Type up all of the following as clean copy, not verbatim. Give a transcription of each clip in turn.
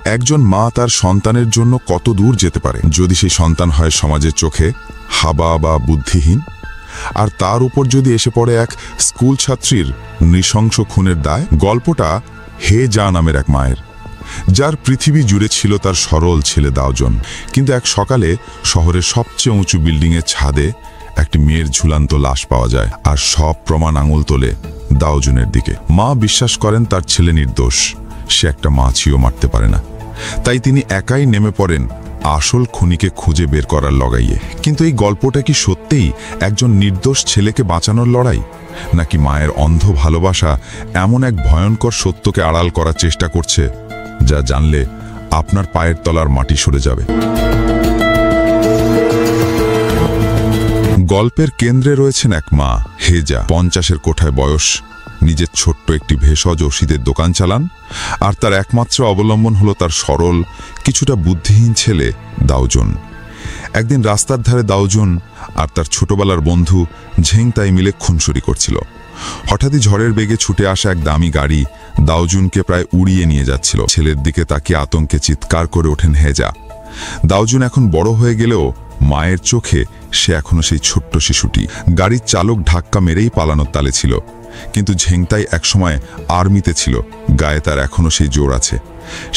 একজন মা তার সন্তানের জন্য কত দূর যেতে পারে যদি সেই সন্তান হয় সমাজের চোখে হাবা বা বুদ্ধিহীন, আর তার উপর যদি এসে পড়ে এক স্কুল ছাত্রীর নৃশংস খুনের দায়। গল্পটা হেজা নামের এক মায়ের, যার পৃথিবী জুড়ে ছিল তার সরল ছেলে দাওজন। কিন্তু এক সকালে শহরের সবচেয়ে উঁচু বিল্ডিংয়ের ছাদে একটি মেয়ের ঝুলন্ত লাশ পাওয়া যায়, আর সব প্রমাণ আঙুল তোলে দাওজনের দিকে। মা বিশ্বাস করেন তার ছেলে নির্দোষ, সে একটা মাছিও মারতে পারে না। তাই তিনি একাই নেমে পড়েন আসল খুনিকে খুঁজে বের করার লড়াইয়ে। কিন্তু এই গল্পটা কি সত্যিই একজন নির্দোষ ছেলেকে বাঁচানোর লড়াই, নাকি মায়ের অন্ধ ভালোবাসা এমন এক ভয়ঙ্কর সত্যকে আড়াল করার চেষ্টা করছে যা জানলে আপনার পায়ের তলার মাটি সরে যাবে? গল্পের কেন্দ্রে রয়েছেন এক মা হেজা, 50-এর কোঠায় বয়স, নিজের ছোট্ট একটি ভেষজ ওষুধের দোকান চালান, আর তার একমাত্র অবলম্বন হলো তার সরল কিছুটা বুদ্ধিহীন ছেলে দাওজন। একদিন রাস্তার ধারে দাওজন আর তার ছোটবেলার বন্ধু ঝেংতাই মিলে খুনসুরি করছিল। হঠাৎই ঝড়ের বেগে ছুটে আসা এক দামি গাড়ি দাওজনকে প্রায় উড়িয়ে নিয়ে যাচ্ছিল। ছেলের দিকে তাকিয়ে আতঙ্কে চিৎকার করে ওঠেন হেজা। দাওজন এখন বড় হয়ে গেলেও মায়ের চোখে সে এখনো সেই ছোট্ট শিশুটি। গাড়ির চালক ধাক্কা মেরেই পালানোর তালে ছিল, কিন্তু ঝেংতাই একসময় আর্মিতে ছিল, গায়ে তার এখনো সেই জোর আছে।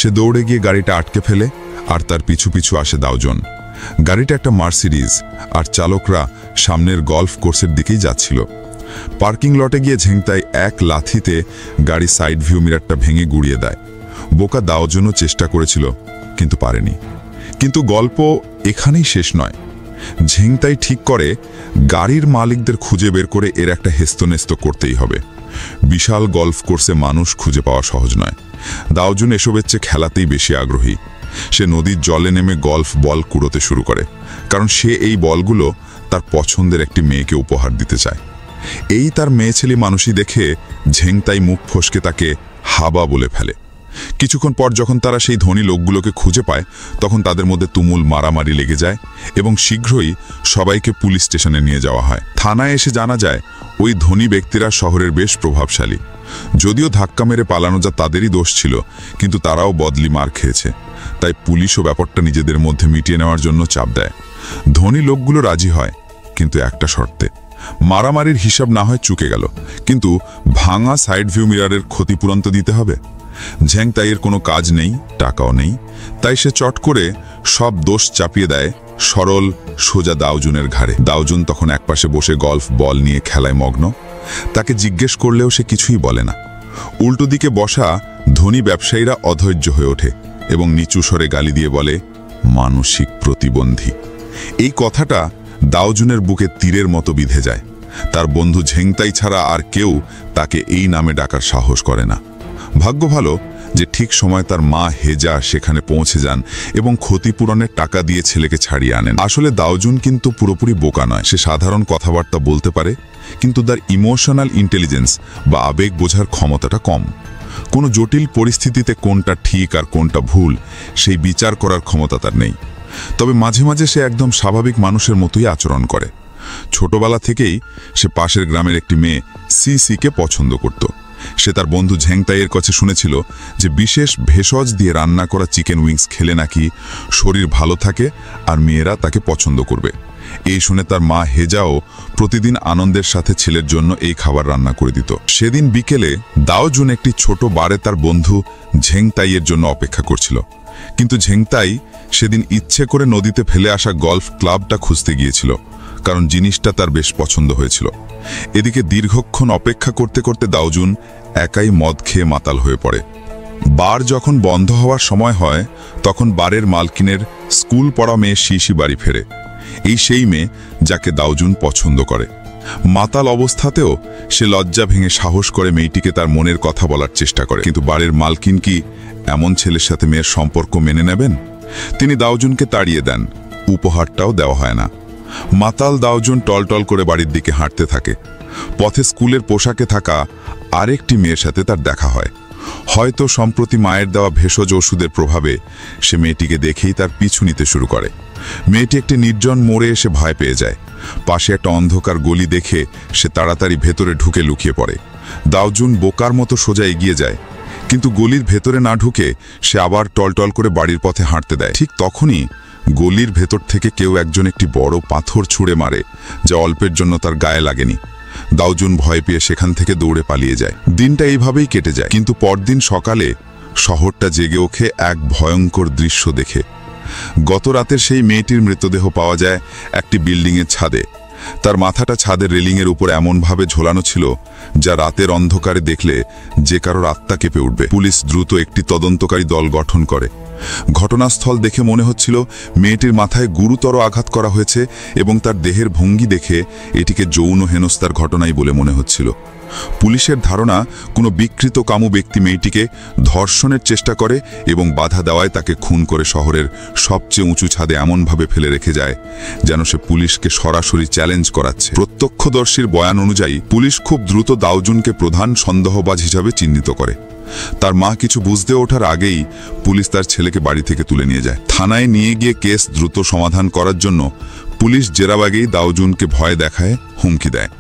সে দৌড়ে গিয়ে গাড়িটা আটকে ফেলে, আর তার পিছু পিছু আসে দাওজন। গাড়িটা একটা মার্সিডিজ, আর চালকরা সামনের গল্ফ কোর্সের দিকেই যাচ্ছিল। পার্কিং লটে গিয়ে ঝেংতাই এক লাথিতে গাড়ি সাইড ভিউ মিরারটা ভেঙে গুড়িয়ে দেয়। বোকা দাওজনও চেষ্টা করেছিল, কিন্তু পারেনি। কিন্তু গল্প এখানেই শেষ নয়। ঝেংতাই ঠিক করে গাড়ির মালিকদের খুঁজে বের করে এর একটা হেস্তনেস্ত করতেই হবে। বিশাল গল্ফ কোর্সে মানুষ খুঁজে পাওয়া সহজ নয়। দাওজন এসবের চেয়ে খেলাতেই বেশি আগ্রহী। সে নদীর জলে নেমে গল্ফ বল কুড়োতে শুরু করে, কারণ সে এই বলগুলো তার পছন্দের একটি মেয়েকে উপহার দিতে চায়। এই তার মেয়ে ছেলে মানুষই দেখে ঝেংতাই মুখ ফসকে তাকে হাবা বলে ফেলে। কিছুক্ষণ পর যখন তারা সেই ধনী লোকগুলোকে খুঁজে পায়, তখন তাদের মধ্যে তুমুল মারামারি লেগে যায় এবং শীঘ্রই সবাইকে পুলিশ স্টেশনে নিয়ে যাওয়া হয়। থানায় এসে জানা যায় ওই ধনী ব্যক্তিরা শহরের বেশ প্রভাবশালী। যদিও ধাক্কা মেরে পালানো যা তাদেরই দোষ ছিল, কিন্তু তারাও বদলি মার খেয়েছে। তাই পুলিশও ব্যাপারটা নিজেদের মধ্যে মিটিয়ে নেওয়ার জন্য চাপ দেয়। ধনী লোকগুলো রাজি হয়, কিন্তু একটা শর্তে, মারামারির হিসাব না হয় চুকে গেল, কিন্তু ভাঙা সাইড ভিউ মিরারের ক্ষতিপূরণ তো দিতে হবে। ঝেংতাইয়ের কোনো কাজ নেই, টাকাও নেই, তাই সে চট করে সব দোষ চাপিয়ে দেয় সরল সোজা দাওজনের ঘাড়ে। দাওজন তখন একপাশে বসে গল্ফ বল নিয়ে খেলায় মগ্ন। তাকে জিজ্ঞেস করলেও সে কিছুই বলে না। উল্টো দিকে বসা ধনী ব্যবসায়ীরা অধৈর্য হয়ে ওঠে এবং নিচু স্বরে গালি দিয়ে বলে, মানসিক প্রতিবন্ধী। এই কথাটা দাওজনের বুকে তীরের মতো বিঁধে যায়। তার বন্ধু ঝেংতাই ছাড়া আর কেউ তাকে এই নামে ডাকার সাহস করে না। ভাগ্য ভালো যে ঠিক সময় তার মা হেজা সেখানে পৌঁছে যান এবং ক্ষতিপূরণের টাকা দিয়ে ছেলেকে ছাড়িয়ে আনেন। আসলে দাওজন কিন্তু পুরোপুরি বোকা নয়। সে সাধারণ কথাবার্তা বলতে পারে, কিন্তু তার ইমোশনাল ইন্টেলিজেন্স বা আবেগ বোঝার ক্ষমতাটা কম। কোনো জটিল পরিস্থিতিতে কোনটা ঠিক আর কোনটা ভুল সেই বিচার করার ক্ষমতা তার নেই। তবে মাঝে মাঝে সে একদম স্বাভাবিক মানুষের মতোই আচরণ করে। ছোটবেলা থেকেই সে পাশের গ্রামের একটি মেয়ে সিসিকে পছন্দ করত। সে তার বন্ধু ঝেংতাইয়ের কাছে শুনেছিল যে বিশেষ ভেষজ দিয়ে রান্না করা চিকেন উইংস খেলে নাকি শরীর ভালো থাকে আর মেয়েরা তাকে পছন্দ করবে। এই শুনে তার মা হেজাও প্রতিদিন আনন্দের সাথে ছেলের জন্য এই খাবার রান্না করে দিত। সেদিন বিকেলে দাওজুন একটি ছোট বারে তার বন্ধু ঝেংতাইয়ের জন্য অপেক্ষা করছিল, কিন্তু ঝেংতাই সেদিন ইচ্ছে করে নদীতে ফেলে আসা গল্ফ ক্লাবটা খুঁজতে গিয়েছিল, কারণ জিনিসটা তার বেশ পছন্দ হয়েছিল। এদিকে দীর্ঘক্ষণ অপেক্ষা করতে করতে দাওজুন একাই মদ খেয়ে মাতাল হয়ে পড়ে। বার যখন বন্ধ হওয়ার সময় হয়, তখন বারের মালকিনের স্কুল পড়া মেয়ে শিশি বাড়ি ফেরে। এই সেই মেয়ে যাকে দাওজুন পছন্দ করে। মাতাল অবস্থাতেও সে লজ্জা ভেঙে সাহস করে মেয়েটিকে তার মনের কথা বলার চেষ্টা করে, কিন্তু বারের মালকিন কি এমন ছেলের সাথে মেয়ের সম্পর্ক মেনে নেবেন? তিনি দাওজুনকে তাড়িয়ে দেন, উপহারটাও দেওয়া হয় না। মাতাল দাওজন টলটল করে বাড়ির দিকে হাঁটতে থাকে। পথে স্কুলের পোশাকে থাকা আরেকটি মেয়ের সাথে তার দেখা হয়। হয়তো সম্প্রতি মায়ের দেওয়া ভেষজ ওষুধের প্রভাবে সে মেয়েটিকে দেখেই তার পিছু নিতে শুরু করে। মেয়েটি একটি নির্জন মোড়ে এসে ভয় পেয়ে যায়। পাশে একটা অন্ধকার গলি দেখে সে তাড়াতাড়ি ভেতরে ঢুকে লুকিয়ে পড়ে। দাওজুন বোকার মতো সোজা এগিয়ে যায়, কিন্তু গলির ভেতরে না ঢুকে সে আবার টলটল করে বাড়ির পথে হাঁটতে দেয়। ঠিক তখনই গলির ভেতর থেকে কেউ একজন একটি বড় পাথর ছুঁড়ে মারে, যা অল্পের জন্য তার গায়ে লাগেনি। দাউজুন ভয় পেয়ে সেখান থেকে দৌড়ে পালিয়ে যায়। দিনটা এইভাবেই কেটে যায়, কিন্তু পরদিন সকালে শহরটা জেগে ওঠে এক ভয়ঙ্কর দৃশ্য দেখে। গত রাতের সেই মেয়েটির মৃতদেহ পাওয়া যায় একটি বিল্ডিংয়ের ছাদে। তার মাথাটা ছাদের রেলিংয়ের উপর এমনভাবে ঝোলানো ছিল, যা রাতের অন্ধকারে দেখলে যে কারোর আত্মা কেঁপে উঠবে। পুলিশ দ্রুত একটি তদন্তকারী দল গঠন করে। ঘটনাস্থল দেখে মনে হচ্ছিল মেয়েটির মাথায় গুরুতর আঘাত করা হয়েছে এবং তার দেহের ভঙ্গি দেখে এটিকে যৌন হেনস্থার ঘটনাই বলে মনে হচ্ছিল। পুলিশের ধারণা কোনো বিকৃত কামু ব্যক্তি মেয়েটিকে ধর্ষণের চেষ্টা করে এবং বাধা দেওয়ায় তাকে খুন করে শহরের সবচেয়ে উঁচু ছাদে এমনভাবে ফেলে রেখে যায় যেন সে পুলিশকে সরাসরি চ্যালেঞ্জ করাচ্ছে। প্রত্যক্ষদর্শীর বয়ান অনুযায়ী পুলিশ খুব দ্রুত দাউজুনকে প্রধান সন্দেহবাজ হিসাবে চিহ্নিত করে। তার মা কিছু বুঝতে ওঠার আগেই পুলিশ তার ছেলেকে বাড়ি থেকে তুলে নিয়ে যায়। থানায় নিয়ে গিয়ে কেস দ্রুত সমাধান করার জন্য পুলিশ জেরাবাগেই দাউজুনকে ভয় দেখায়, হুমকি দেয়।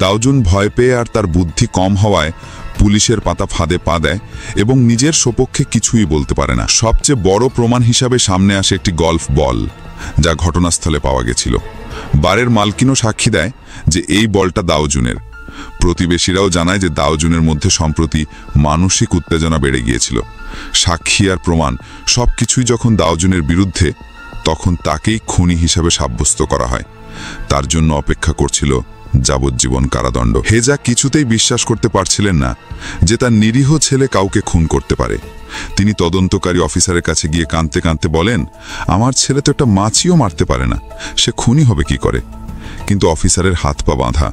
দাউজুন ভয় পেয়ে আর তার বুদ্ধি কম হওয়ায় পুলিশের পাতা ফাঁদে পা দেয় এবং নিজের সপক্ষে কিছুই বলতে পারে না। সবচেয়ে বড় প্রমাণ হিসাবে সামনে আসে একটি গল্ফ বল, যা ঘটনাস্থলে পাওয়া গেছিল। বারের মালকিনও সাক্ষী দেয় যে এই বলটা দাউজুনের। প্রতিবেশীরাও জানায় যে দাউজুনের মধ্যে সম্প্রতি মানসিক উত্তেজনা বেড়ে গিয়েছিল। সাক্ষী আর প্রমাণ সবকিছুই যখন দাউজুনের বিরুদ্ধে, তখন তাকেই খুনি হিসাবে সাব্যস্ত করা হয়। তার জন্য অপেক্ষা করছিল যাবজ্জীবন কারাদণ্ড। হেজা কিছুতেই বিশ্বাস করতে পারছিলেন না যে তার নিরীহ ছেলে কাউকে খুন করতে পারে। তিনি তদন্তকারী অফিসারের কাছে গিয়ে কাঁদতে কাঁদতে বলেন, আমার ছেলে তো একটা মাছিও মারতে পারে না, সে খুনি হবে কি করে? কিন্তু অফিসারের হাত পা বাঁধা।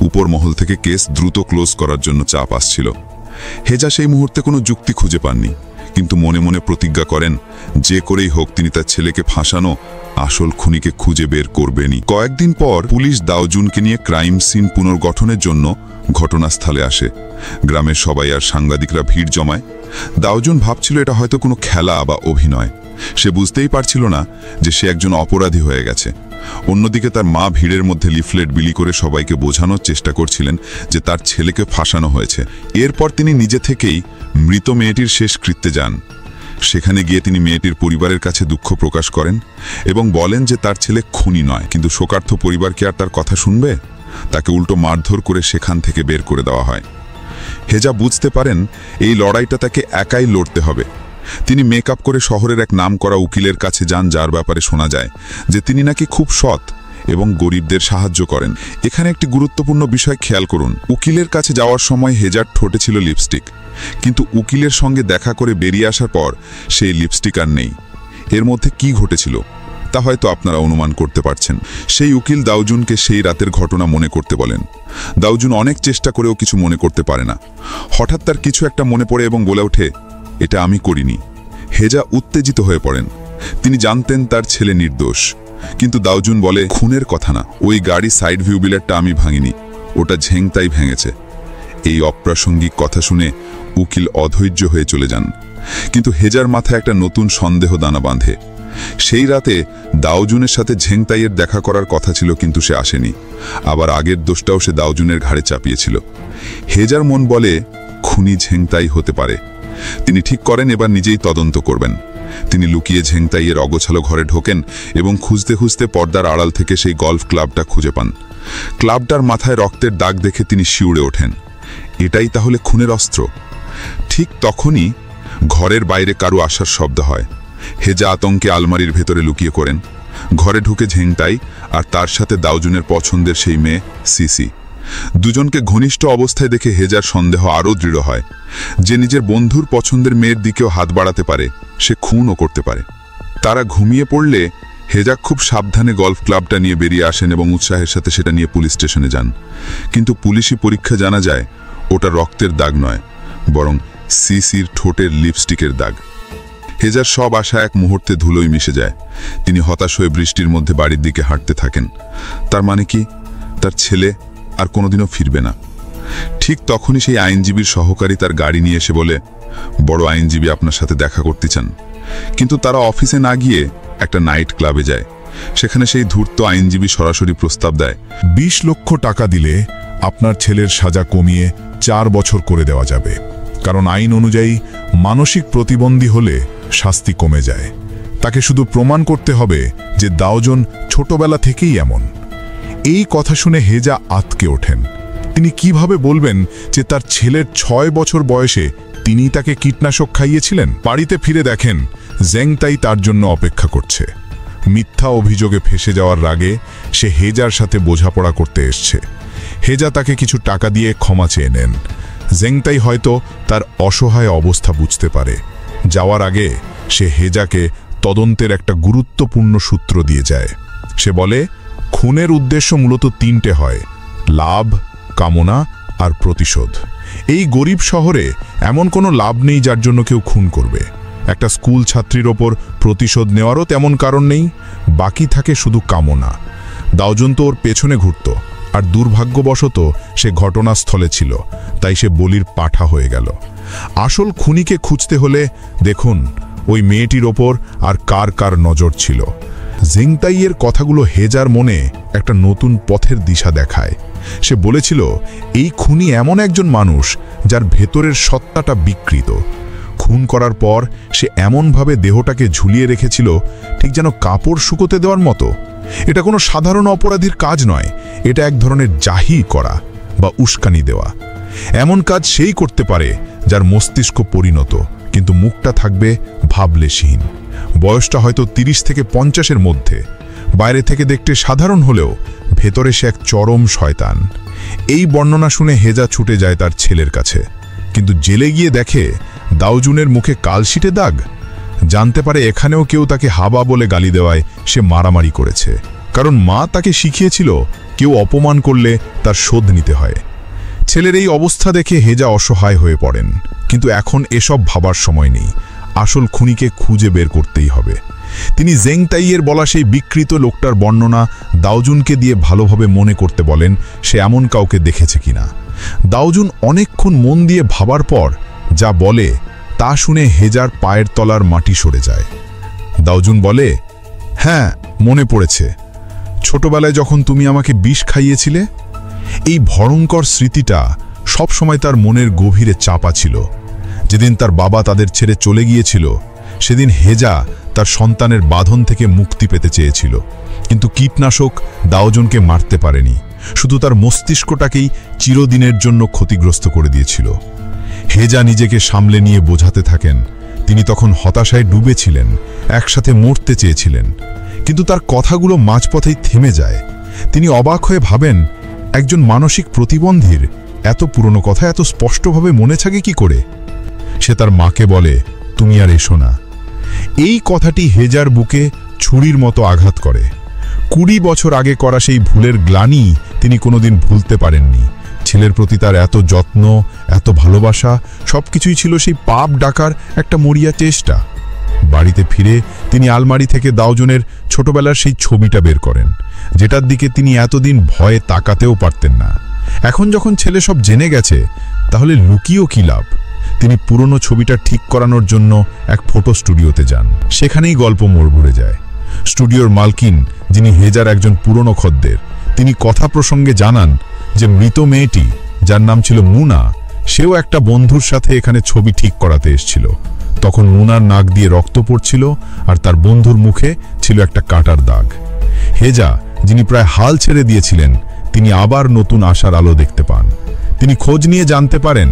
উপর মহল থেকে কেস দ্রুত ক্লোজ করার জন্য চাপ আসছিল। হেজা সেই মুহূর্তে কোনো যুক্তি খুঁজে পাননি, কিন্তু মনে মনে প্রতিজ্ঞা করেন যে করেই হোক তিনি তার ছেলেকে ফাঁসানো আসল খুনিকে খুঁজে বের করবেনই। কয়েকদিন পর পুলিশ দাউজুনকে নিয়ে ক্রাইম সিন পুনর্গঠনের জন্য ঘটনাস্থলে আসে। গ্রামের সবাই আর সাংবাদিকরা ভিড় জমায়। দাউজুন ভাবছিল এটা হয়তো কোনো খেলা বা অভিনয়। সে বুঝতেই পারছিল না যে সে একজন অপরাধী হয়ে গেছে। অন্যদিকে তার মা ভিড়ের মধ্যে লিফলেট বিলি করে সবাইকে বোঝানোর চেষ্টা করছিলেন যে তার ছেলেকে ফাঁসানো হয়েছে। এরপর তিনি নিজে থেকেই মৃত মেয়েটির শেষ কৃত্যে যান। সেখানে গিয়ে তিনি মেয়েটির পরিবারের কাছে দুঃখ প্রকাশ করেন এবং বলেন যে তার ছেলে খুনি নয়। কিন্তু শোকার্ত পরিবার কি আর তার কথা শুনবে? তাকে উল্টো মারধর করে সেখান থেকে বের করে দেওয়া হয়। হেজা বুঝতে পারেন এই লড়াইটা তাকে একাই লড়তে হবে। তিনি মেকআপ করে শহরের এক নামকরা উকিলের কাছে যান, যার ব্যাপারে শোনা যায় যে তিনি নাকি খুব সৎ এবং গরিবদের সাহায্য করেন। এখানে একটি গুরুত্বপূর্ণ বিষয় খেয়াল করুন। উকিলের কাছে যাওয়ার সময় হেজার ঠোঁটে ছিল লিপস্টিক, কিন্তু উকিলের সঙ্গে দেখা করে বেরিয়ে আসার পর সেই লিপস্টিক আর নেই। এর মধ্যে কি ঘটেছিল তা হয়তো আপনারা অনুমান করতে পারছেন। সেই উকিল দাউজুনকে সেই রাতের ঘটনা মনে করতে বলেন। দাউজুন অনেক চেষ্টা করেও কিছু মনে করতে পারে না। হঠাৎ তার কিছু একটা মনে পড়ে এবং বলে ওঠে, এটা আমি করিনি। হেজা উত্তেজিত হয়ে পড়েন। তিনি জানতেন তার ছেলে নির্দোষ, কিন্তু দাউজুন বলে, খুনের কথা না, ওই গাড়ি সাইড ভিউ মিলারটা আমি ভাঙিনি, ওটা ঝেংতাই ভেঙেছে। এই অপ্রাসঙ্গিক কথা শুনে উকিল অধৈর্য হয়ে চলে যান। কিন্তু হেজার মাথায় একটা নতুন সন্দেহ দানা বাঁধে। সেই রাতে দাউজুনের সাথে ঝেংতাইয়ের দেখা করার কথা ছিল, কিন্তু সে আসেনি। আবার আগের দোষটাও সে দাউজুনের ঘাড়ে চাপিয়েছিল। হেজার মন বলে খুনি ঝেংতাই হতে পারে। তিনি ঠিক করেন এবার নিজেই তদন্ত করবেন। তিনি লুকিয়ে ঝেংতাইয়ের অগোছালো ঘরে ঢোকেন এবং খুঁজতে খুঁজতে পর্দার আড়াল থেকে সেই গল্ফ ক্লাবটা খুঁজে পান। ক্লাবটার মাথায় রক্তের দাগ দেখে তিনি শিউরে ওঠেন। এটাই তাহলে খুনের অস্ত্র। ঠিক তখনই ঘরের বাইরে কারো আসার শব্দ হয়। হেজা আতঙ্কে আলমারির ভেতরে লুকিয়ে করেন। ঘরে ঢুকে ঝেংতাই আর তার সাথে দাউজুনের পছন্দের সেই মেয়ে সিসি। দুজনকে ঘনিষ্ঠ অবস্থায় দেখে হেজার সন্দেহ আরও দৃঢ় হয় যে নিজের বন্ধুর পছন্দের মেয়ের দিকেও হাত বাড়াতে পারে, সে খুনও করতে পারে। তারা ঘুমিয়ে পড়লে হেজা খুব সাবধানে গল্ফ ক্লাবটা নিয়ে বেরিয়ে আসেন এবং উৎসাহের সাথে সেটা নিয়ে পুলিশ স্টেশনে যান। কিন্তু পুলিশি পরীক্ষা জানা যায় ওটা রক্তের দাগ নয়, বরং সিসির ঠোঁটের লিপস্টিকের দাগ। হেজার সব আশা এক মুহূর্তে ধুলোয় মিশে যায়। তিনি হতাশ হয়ে বৃষ্টির মধ্যে বাড়ির দিকে হাঁটতে থাকেন। তার মানে কি, তার ছেলে আর কোনোদিনও ফিরবে না। ঠিক তখনই সেই আইনজীবীর সহকারী তার গাড়ি নিয়ে এসে বলে, বড় আইনজীবী আপনার সাথে দেখা করতে চান। কিন্তু তারা অফিসে না গিয়ে একটা নাইট ক্লাবে যায়। সেখানে সেই ধূর্ত আইনজীবী সরাসরি প্রস্তাব দেয়, 20 লক্ষ টাকা দিলে আপনার ছেলের সাজা কমিয়ে 4 বছর করে দেওয়া যাবে। কারণ আইন অনুযায়ী মানসিক প্রতিবন্ধী হলে শাস্তি কমে যায়। তাকে শুধু প্রমাণ করতে হবে যে দাওজন ছোটবেলা থেকেই এমন। এই কথা শুনে হেজা আঁতকে ওঠেন। তিনি কিভাবে বলবেন যে তার ছেলের 6 বছর বয়সে তিনি তাকে কীটনাশক খাইয়েছিলেন? বাড়িতে ফিরে দেখেন জেংতাই তার জন্য অপেক্ষা করছে। মিথ্যা অভিযোগে ফেসে যাওয়ার রাগে সে হেজার সাথে বোঝাপড়া করতে এসছে। হেজা তাকে কিছু টাকা দিয়ে ক্ষমা চেয়ে নেন। জেংতাই হয়তো তার অসহায় অবস্থা বুঝতে পারে। যাওয়ার আগে সে হেজাকে তদন্তের একটা গুরুত্বপূর্ণ সূত্র দিয়ে যায়। সে বলে, খুনের উদ্দেশ্য মূলত 3টে হয়: লাভ, কামনা আর প্রতিশোধ। এই গরিব শহরে এমন কোনো লাভ নেই যার জন্য কেউ খুন করবে। একটা স্কুল ছাত্রীর ওপর প্রতিশোধ নেওয়ারও তেমন কারণ নেই। বাকি থাকে শুধু কামনা। দাওজন তো ওর পেছনে ঘুরত, আর দুর্ভাগ্যবশত সে ঘটনাস্থলে ছিল, তাই সে বলির পাঠা হয়ে গেল। আসল খুনিকে খুঁজতে হলে দেখুন ওই মেয়েটির ওপর আর কার কার নজর ছিল। জেংতাইয়ের কথাগুলো হেজার মনে একটা নতুন পথের দিশা দেখায়। সে বলেছিল, এই খুনি এমন একজন মানুষ যার ভেতরের সত্তাটা বিকৃত। খুন করার পর সে এমনভাবে দেহটাকে ঝুলিয়ে রেখেছিল, ঠিক যেন কাপড় শুকোতে দেওয়ার মতো। এটা কোনো সাধারণ অপরাধীর কাজ নয়, এটা এক ধরনের জাহির করা বা উস্কানি দেওয়া। এমন কাজ সেই করতে পারে যার মস্তিষ্ক পরিণত, কিন্তু মুখটা থাকবে ভাবলেশহীন। বয়সটা হয়তো 30 থেকে 50-এর মধ্যে। বাইরে থেকে দেখতে সাধারণ হলেও ভেতরে সে এক চরম শয়তান। এই বর্ণনা শুনে হেজা ছুটে যায় তার ছেলের কাছে, কিন্তু জেলে গিয়ে দেখে দাওজুনের মুখে কালশিটে দাগ। জানতে পারে এখানেও কেউ তাকে হাবা বলে গালি দেওয়ায় সে মারামারি করেছে, কারণ মা তাকে শিখিয়েছিল কেউ অপমান করলে তার শোধ নিতে হয়। ছেলের এই অবস্থা দেখে হেজা অসহায় হয়ে পড়েন, কিন্তু এখন এসব ভাবার সময় নেই। আসল খুনিকে খুঁজে বের করতেই হবে। তিনি জেংতাইয়ের বলা সেই বিকৃত লোকটার বর্ণনা দাওজুনকে দিয়ে ভালোভাবে মনে করতে বলেন সে এমন কাউকে দেখেছে কিনা। দাওজুন অনেকক্ষণ মন দিয়ে ভাবার পর যা বলে তা শুনে হেজার পায়ের তলার মাটি সরে যায়। দাওজুন বলে, হ্যাঁ, মনে পড়েছে। ছোটবেলায় যখন তুমি আমাকে বিষ খাইয়েছিলে। এই ভয়ঙ্কর স্মৃতিটা সবসময় তার মনের গভীরে চাপা ছিল। যেদিন তার বাবা তাদের ছেড়ে চলে গিয়েছিল, সেদিন হেজা তার সন্তানের বাঁধন থেকে মুক্তি পেতে চেয়েছিল, কিন্তু কীটনাশক দাওজনকে মারতে পারেনি, শুধু তার মস্তিষ্কটাকেই চিরদিনের জন্য ক্ষতিগ্রস্ত করে দিয়েছিল। হেজা নিজেকে সামলে নিয়ে বোঝাতে থাকেন তিনি তখন হতাশায় ডুবেছিলেন, একসাথে মরতে চেয়েছিলেন, কিন্তু তার কথাগুলো মাঝপথেই থেমে যায়। তিনি অবাক হয়ে ভাবেন, একজন মানসিক প্রতিবন্ধীর এত পুরনো কথা এত স্পষ্টভাবে মনে থাকে কি করে? সে তার মাকে বলে, তুমি আর এসো না। এই কথাটি হেজার বুকে ছুরির মতো আঘাত করে। 20 বছর আগে করা সেই ভুলের গ্লানি তিনি কোনোদিন ভুলতে পারেননি। ছেলের প্রতি তার এত যত্ন, এত ভালোবাসা, সবকিছুই ছিল সেই পাপ ডাকার একটা মরিয়া চেষ্টা। বাড়িতে ফিরে তিনি আলমারি থেকে দাওজনের ছোটবেলার সেই ছবিটা বের করেন, যেটার দিকে তিনি এতদিন ভয়ে তাকাতেও পারতেন না। এখন যখন ছেলে সব জেনে গেছে, তাহলে লুকিয়েও কি লাভ? তিনি পুরনো ছবিটা ঠিক করানোর জন্য এক ফটো স্টুডিওতে যান। সেখানেই গল্প মোড় ঘুরে যায়। স্টুডিওর মালকিন, যিনি হেজার একজন পুরনো খদ্দের, তিনি কথা প্রসঙ্গে জানান যে মৃত মেয়েটি, যার নাম ছিল মুনা, সেও একটা বন্ধুর সাথে এখানে ছবি ঠিক করাতে এসেছিল। তখন মুনার নাক দিয়ে রক্ত পড়ছিল, আর তার বন্ধুর মুখে ছিল একটা কাটার দাগ। হেজা, যিনি প্রায় হাল ছেড়ে দিয়েছিলেন, তিনি আবার নতুন আশার আলো দেখতে পান। তিনি খোঁজ নিয়ে জানতে পারেন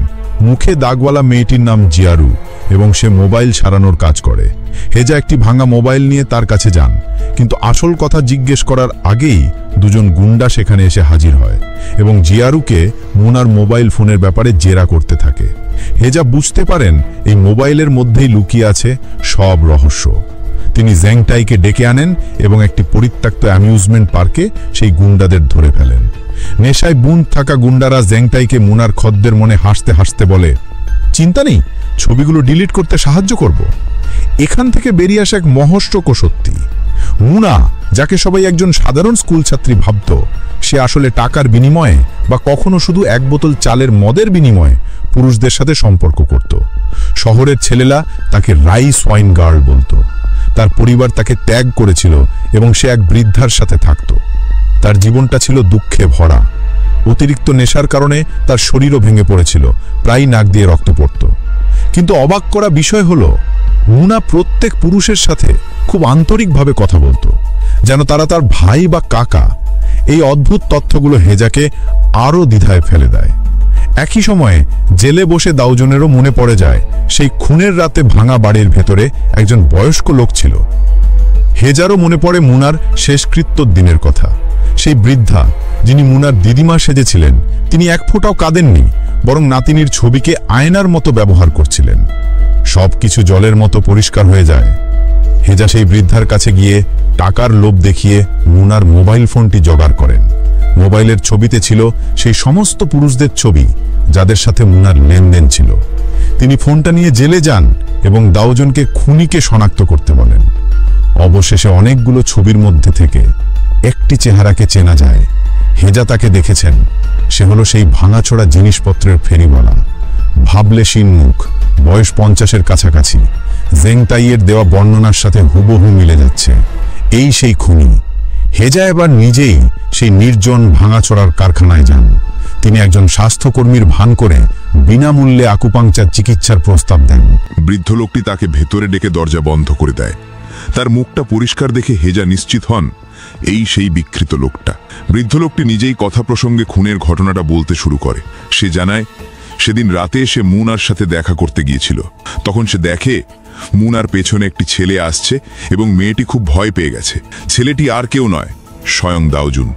মুখে দাগওয়ালা মেয়েটির নাম জিয়ারু, এবং সে মোবাইল সারানোর কাজ করে। হেজা একটি ভাঙা মোবাইল নিয়ে তার কাছে যান, কিন্তু আসল কথা জিজ্ঞেস করার আগেই দুজন গুন্ডা সেখানে এসে হাজির হয় এবং জিয়ারুকে মুনার মোবাইল ফোনের ব্যাপারে জেরা করতে থাকে। হেজা বুঝতে পারেন এই মোবাইলের মধ্যেই লুকিয়ে আছে সব রহস্য। তিনি জেংটাইকে ডেকে আনেন এবং একটি পরিত্যক্ত অ্যামিউজমেন্ট পার্কে সেই গুন্ডাদের ধরে ফেলেন। নেশায় বুঁদ থাকা গুন্ডারা জেংটাইকে মুনার খদ্দের মনে হাসতে হাসতে বলে, চিন্তা নেই, ছবিগুলো ডিলিট করতে সাহায্য করব। এখান থেকে বেরিয়ে আসে এক মহস্রক সত্যি। মুনা, যাকে সবাই একজন সাধারণ স্কুল ছাত্রী ভাবত, সে আসলে টাকার বিনিময়ে বা কখনো শুধু এক বোতল চালের মদের বিনিময়ে পুরুষদের সাথে সম্পর্ক করত। শহরের ছেলেরা তাকে রাইস ওয়াইন গার্ল বলতো। তার পরিবার তাকে ত্যাগ করেছিল এবং সে এক বৃদ্ধার সাথে থাকত। তার জীবনটা ছিল দুঃখে ভরা। অতিরিক্ত নেশার কারণে তার শরীরও ভেঙে পড়েছিল, প্রায় নাক দিয়ে রক্ত পড়ত। কিন্তু অবাক করা বিষয় হলো, মুনা প্রত্যেক পুরুষের সাথে খুব আন্তরিকভাবে কথা বলতো, যেন তারা তার ভাই বা কাকা। এই অদ্ভুত তথ্যগুলো হেজাকে আরও দ্বিধায় ফেলে দেয়। একই সময়ে জেলে বসে দাউজনেরও মনে পড়ে যায় সেই খুনের রাতে ভাঙা বাড়ির ভেতরে একজন বয়স্ক লোক ছিল। হেজারও মনে পড়ে মুনার শেষকৃত্যর দিনের কথা। সেই বৃদ্ধা, যিনি মুনার দিদিমা সেজেছিলেন, তিনি এক ফোঁটাও কাঁদেননি, বরং নাতিনীর ছবিকে আয়নার মতো ব্যবহার করছিলেন। সবকিছু জলের মতো পরিষ্কার হয়ে যায়। হেজা সেই বৃদ্ধার কাছে গিয়ে টাকার লোভ দেখিয়ে মুনার মোবাইল ফোনটি জোগাড় করেন। মোবাইলের ছবিতে ছিল সেই সমস্ত পুরুষদের ছবি যাদের সাথে মুনার লেনদেন ছিল। তিনি ফোনটা নিয়ে জেলে যান এবং দাউজনকে খুনিকে শনাক্ত করতে বলেন। অবশেষে অনেকগুলো ছবির মধ্যে থেকে একটি চেহারাকে চেনা যায়। হেজা তাকে দেখেছেন। সে হলো সেই ভাঙাচোরা জিনিসপত্রের ফেরিওয়ালা। ভাবলেশীন মুখ, বয়স 50-এর কাছাকাছি। জেংতাইয়ের দেওয়া বর্ণনার সাথে হুবহু মিলে যাচ্ছে। এই সেই খুনি। হেজা এবার নিজেই সেই নির্জন ভাঙাচোরার কারখানায় যান। তিনি একজন স্বাস্থ্যকর্মীর ভান করে বিনামূল্যে আকুপাংচার চিকিৎসার প্রস্তাব দেন। বৃদ্ধ লোকটি তাকে ভেতরে ডেকে দরজা বন্ধ করে দেয়। তার মুখটা পরিষ্কার দেখে হেজা নিশ্চিত হন এই সেই বিকৃত লোকটা। বৃদ্ধ লোকটি নিজেই কথা প্রসঙ্গে খুনের ঘটনাটা বলতে শুরু করে। সে জানায় সেদিন রাতে সে মুনার সাথে দেখা করতে গিয়েছিল। তখন সে দেখে মুনার পেছনে একটি ছেলে আসছে এবং মেয়েটি খুব ভয় পেয়ে গেছে। ছেলেটি আর কেউ নয়, স্বয়ং দাউজুন।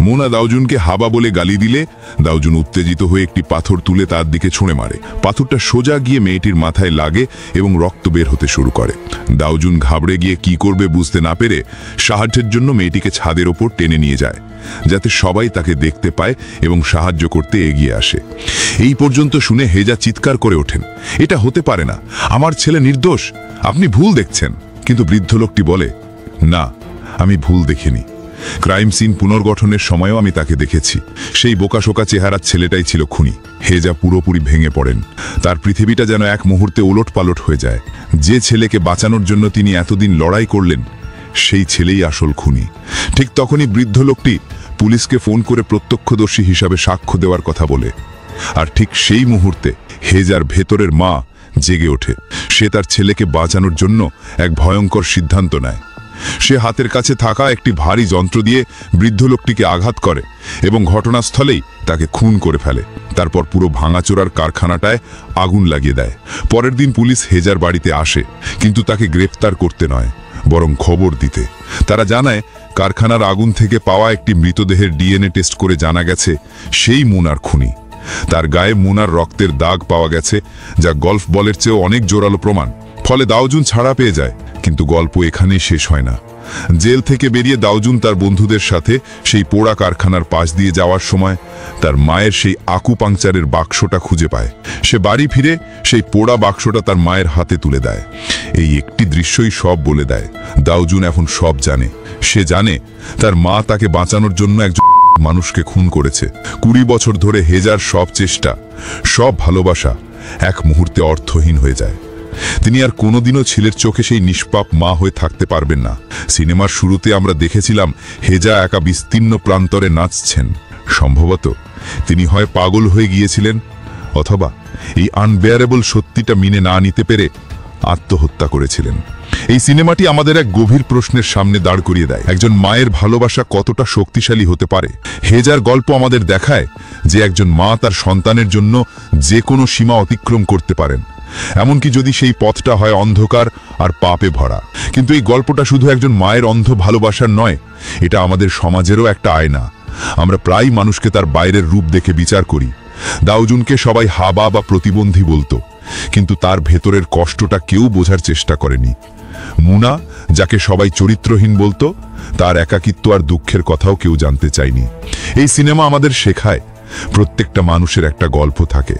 মুনা দাউজুনকে হাবা বলে গালি দিলে দাউজুন উত্তেজিত হয়ে একটি পাথর তুলে তার দিকে ছুঁড়ে মারে। পাথরটা সোজা গিয়ে মেয়েটির মাথায় লাগে এবং রক্ত বের হতে শুরু করে। দাউজুন ঘাবড়ে গিয়ে কি করবে বুঝতে না পেরে সাহায্যের জন্য মেয়েটিকে ছাদের ওপর টেনে নিয়ে যায়, যাতে সবাই তাকে দেখতে পায় এবং সাহায্য করতে এগিয়ে আসে। এই পর্যন্ত শুনে হেজা চিৎকার করে ওঠেন, এটা হতে পারে না, আমার ছেলে নির্দোষ, আপনি ভুল দেখছেন। কিন্তু বৃদ্ধ লোকটি বলে, না, আমি ভুল দেখিনি। ক্রাইম সিন পুনর্গঠনের সময়ও আমি তাকে দেখেছি। সেই বোকাশোকা চেহারার ছেলেটাই ছিল খুনি। হেজা পুরোপুরি ভেঙে পড়েন। তার পৃথিবীটা যেন এক মুহূর্তে ওলটপালট হয়ে যায়। যে ছেলেকে বাঁচানোর জন্য তিনি এতদিন লড়াই করলেন, সেই ছেলেই আসল খুনি। ঠিক তখনই বৃদ্ধ লোকটি পুলিশকে ফোন করে প্রত্যক্ষদর্শী হিসাবে সাক্ষ্য দেওয়ার কথা বলে। আর ঠিক সেই মুহূর্তে হেজার ভেতরের মা জেগে ওঠে। সে তার ছেলেকে বাঁচানোর জন্য এক ভয়ঙ্কর সিদ্ধান্ত নেয়। সে হাতের কাছে থাকা একটি ভারী যন্ত্র দিয়ে বৃদ্ধ লোকটিকে আঘাত করে এবং ঘটনাস্থলেই তাকে খুন করে ফেলে। তারপর পুরো ভাঙাচোরার কারখানাটায় আগুন লাগিয়ে দেয়। পরের দিন পুলিশ হেজার বাড়িতে আসে, কিন্তু তাকে গ্রেফতার করতে নয়, বরং খবর দিতে। তারা জানায় কারখানার আগুন থেকে পাওয়া একটি মৃতদেহের ডিএনএ টেস্ট করে জানা গেছে সেই মুনার খুনি। তার গায়ে মুনার রক্তের দাগ পাওয়া গেছে, যা গল্ফ বলের চেয়েও অনেক জোরালো প্রমাণ। ফলে দাউজুন ছাড়া পেয়ে যায়। কিন্তু গল্প এখানেই শেষ হয় না। জেল থেকে বেরিয়ে দাউজুন তার বন্ধুদের সাথে সেই পোড়া কারখানার পাশ দিয়ে যাওয়ার সময় তার মায়ের সেই আকুপাংচারের বাক্সটা খুঁজে পায়। সে বাড়ি ফিরে সেই পোড়া বাক্সটা তার মায়ের হাতে তুলে দেয়। এই একটি দৃশ্যই সব বলে দেয়। দাউজুন এখন সব জানে। সে জানে তার মা তাকে বাঁচানোর জন্য একজন মানুষকে খুন করেছে। 20 বছর ধরে হেজার সব চেষ্টা, সব ভালোবাসা এক মুহূর্তে অর্থহীন হয়ে যায়। তিনি আর কোনোদিনও ছেলের চোখে সেই নিষ্পাপ মা হয়ে থাকতে পারবেন না। সিনেমার শুরুতে আমরা দেখেছিলাম হেজা একা বিস্তীর্ণ প্রান্তরে নাচছেন। সম্ভবত তিনি হয় পাগল হয়ে গিয়েছিলেন, অথবা এই আনবেয়ারেবল সত্যিটা মেনে না নিতে পেরে আত্মহত্যা করেছিলেন। এই সিনেমাটি আমাদের এক গভীর প্রশ্নের সামনে দাঁড় করিয়ে দেয়, একজন মায়ের ভালোবাসা কতটা শক্তিশালী হতে পারে। হেজার গল্প আমাদের দেখায় যে একজন মা তার সন্তানের জন্য যে কোনো সীমা অতিক্রম করতে পারেন, এমনকি যদি সেই পথটা হয় অন্ধকার আর পাপে ভরা। কিন্তু এই গল্পটা শুধু একজন মায়ের অন্ধ ভালোবাসার নয়, এটা আমাদের সমাজেরও একটা আয়না। আমরা প্রায় মানুষকে তার বাইরের রূপ দেখে বিচার করি। দাউজুনকে সবাই হাবা বা প্রতিবন্ধী বলতো, কিন্তু তার ভেতরের কষ্টটা কেউ বোঝার চেষ্টা করেনি। মুনা, যাকে সবাই চরিত্রহীন বলতো, তার একাকিত্ব আর দুঃখের কথাও কেউ জানতে চায়নি। এই সিনেমা আমাদের শেখায় প্রত্যেকটা মানুষের একটা গল্প থাকে।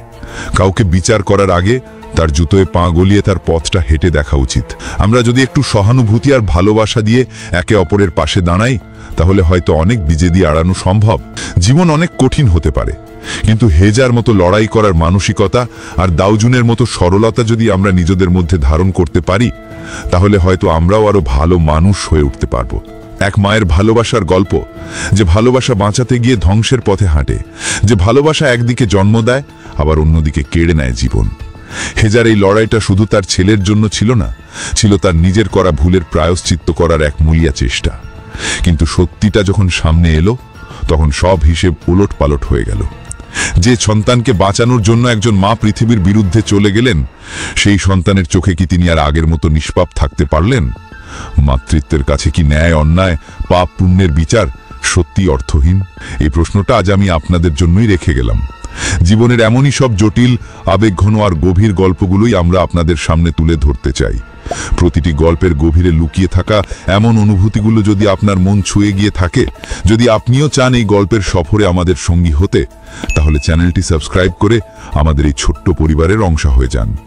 কাউকে বিচার করার আগে তার জুতোয় পা গলিয়ে তার পথটা হেঁটে দেখা উচিত। আমরা যদি একটু সহানুভূতি আর ভালোবাসা দিয়ে একে অপরের পাশে দাঁড়াই, তাহলে হয়তো অনেক বিজেদি এড়ানো সম্ভব। জীবন অনেক কঠিন হতে পারে, কিন্তু হেজার মতো লড়াই করার মানসিকতা আর দাউজুনের মতো সরলতা যদি আমরা নিজেদের মধ্যে ধারণ করতে পারি, তাহলে হয়তো আমরাও আরো ভালো মানুষ হয়ে উঠতে পারবো। এক মায়ের ভালোবাসার গল্প, যে ভালোবাসা বাঁচাতে গিয়ে ধ্বংসের পথে হাঁটে, যে ভালোবাসা একদিকে জন্ম দেয় আবার অন্যদিকে কেড়ে নেয় জীবন। হেজার এই লড়াইটা শুধু তার ছেলের জন্য ছিল না, ছিল তার নিজের করা ভুলের প্রায়শ্চিত্ত করার এক মূলিয়া চেষ্টা। কিন্তু সত্যিটা যখন সামনে এলো, তখন সব হিসেব উলটপালট হয়ে গেল। যে সন্তানকে বাঁচানোর জন্য একজন মা পৃথিবীর বিরুদ্ধে চলে গেলেন, সেই সন্তানের চোখে কি তিনি আর আগের মতো নিষ্পাপ থাকতে পারলেন? মাতৃত্বের কাছে কি ন্যায় অন্যায়, পাপ পুণ্যের বিচার সত্যি অর্থহীন? এই প্রশ্নটা আজ আমি আপনাদের জন্যই রেখে গেলাম। জীবনের এমনই সব জটিল, আবেগঘন আর গভীর গল্পগুলোই আমরা আপনাদের সামনে তুলে ধরতে চাই। প্রতিটি গল্পের গভীরে লুকিয়ে থাকা এমন অনুভূতিগুলো যদি আপনার মন ছুঁয়ে গিয়ে থাকে, যদি আপনিও চান এই গল্পের সফরে আমাদের সঙ্গী হতে, তাহলে চ্যানেলটি সাবস্ক্রাইব করে আমাদের এই ছোট্ট পরিবারের অংশ হয়ে যান।